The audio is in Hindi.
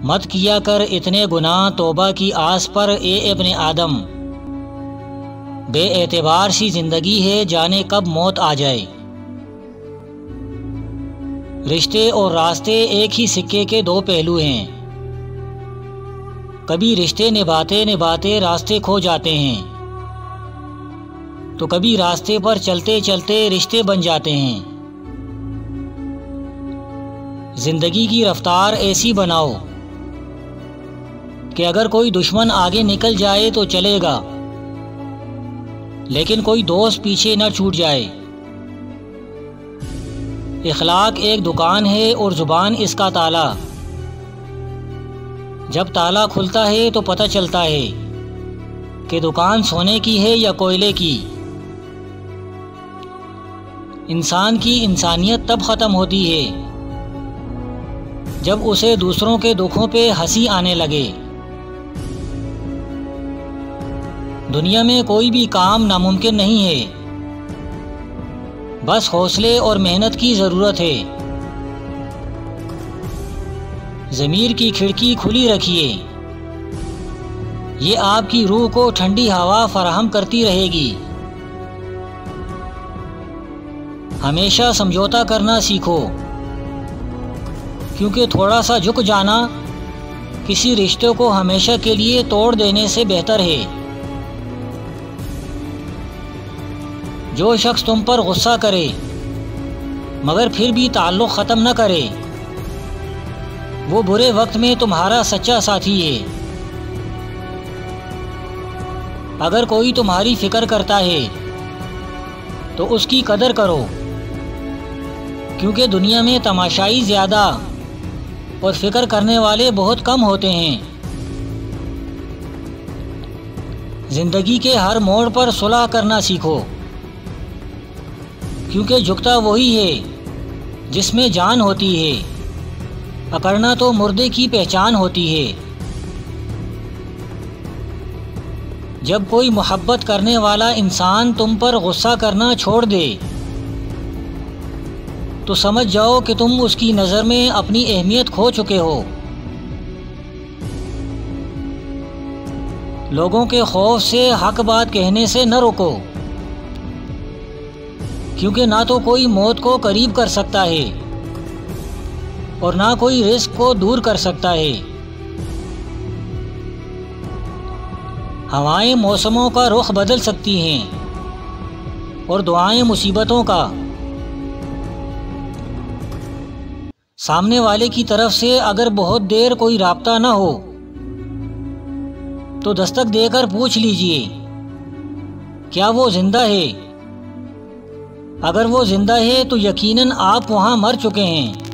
मत किया कर इतने गुनाह तौबा की आस पर ए इब्ने आदम। बेएतबार सी जिंदगी है, जाने कब मौत आ जाए। रिश्ते और रास्ते एक ही सिक्के के दो पहलू हैं। कभी रिश्ते निभाते निभाते रास्ते खो जाते हैं, तो कभी रास्ते पर चलते चलते रिश्ते बन जाते हैं। जिंदगी की रफ्तार ऐसी बनाओ कि अगर कोई दुश्मन आगे निकल जाए तो चलेगा, लेकिन कोई दोस्त पीछे न छूट जाए। इखलाक एक दुकान है और ज़ुबान इसका ताला। जब ताला खुलता है तो पता चलता है कि दुकान सोने की है या कोयले की। इंसान की इंसानियत तब ख़त्म होती है जब उसे दूसरों के दुखों पे हंसी आने लगे। दुनिया में कोई भी काम नामुमकिन नहीं है, बस हौसले और मेहनत की ज़रूरत है। ज़मीर की खिड़की खुली रखिए, ये आपकी रूह को ठंडी हवा फराहम करती रहेगी। हमेशा समझौता करना सीखो, क्योंकि थोड़ा सा झुक जाना किसी रिश्ते को हमेशा के लिए तोड़ देने से बेहतर है। जो शख्स तुम पर गुस्सा करे मगर फिर भी ताल्लुक़ ख़त्म न करे, वो बुरे वक्त में तुम्हारा सच्चा साथी है। अगर कोई तुम्हारी फ़िक्र करता है तो उसकी कदर करो, क्योंकि दुनिया में तमाशाई ज़्यादा और फ़िक्र करने वाले बहुत कम होते हैं। ज़िंदगी के हर मोड़ पर सुलह करना सीखो, क्योंकि झुकता वही है जिसमें जान होती है। अकड़ना तो मुर्दे की पहचान होती है। जब कोई मोहब्बत करने वाला इंसान तुम पर गुस्सा करना छोड़ दे तो समझ जाओ कि तुम उसकी नज़र में अपनी अहमियत खो चुके हो। लोगों के खौफ से हक बात कहने से न रोको, क्योंकि ना तो कोई मौत को करीब कर सकता है और ना कोई रिस्क को दूर कर सकता है। हवाएं मौसमों का रुख बदल सकती हैं और दुआएं मुसीबतों का। सामने वाले की तरफ से अगर बहुत देर कोई राब्ता ना हो तो दस्तक देकर पूछ लीजिए, क्या वो जिंदा है? अगर वो जिंदा है तो यकीनन आप वहाँ मर चुके हैं।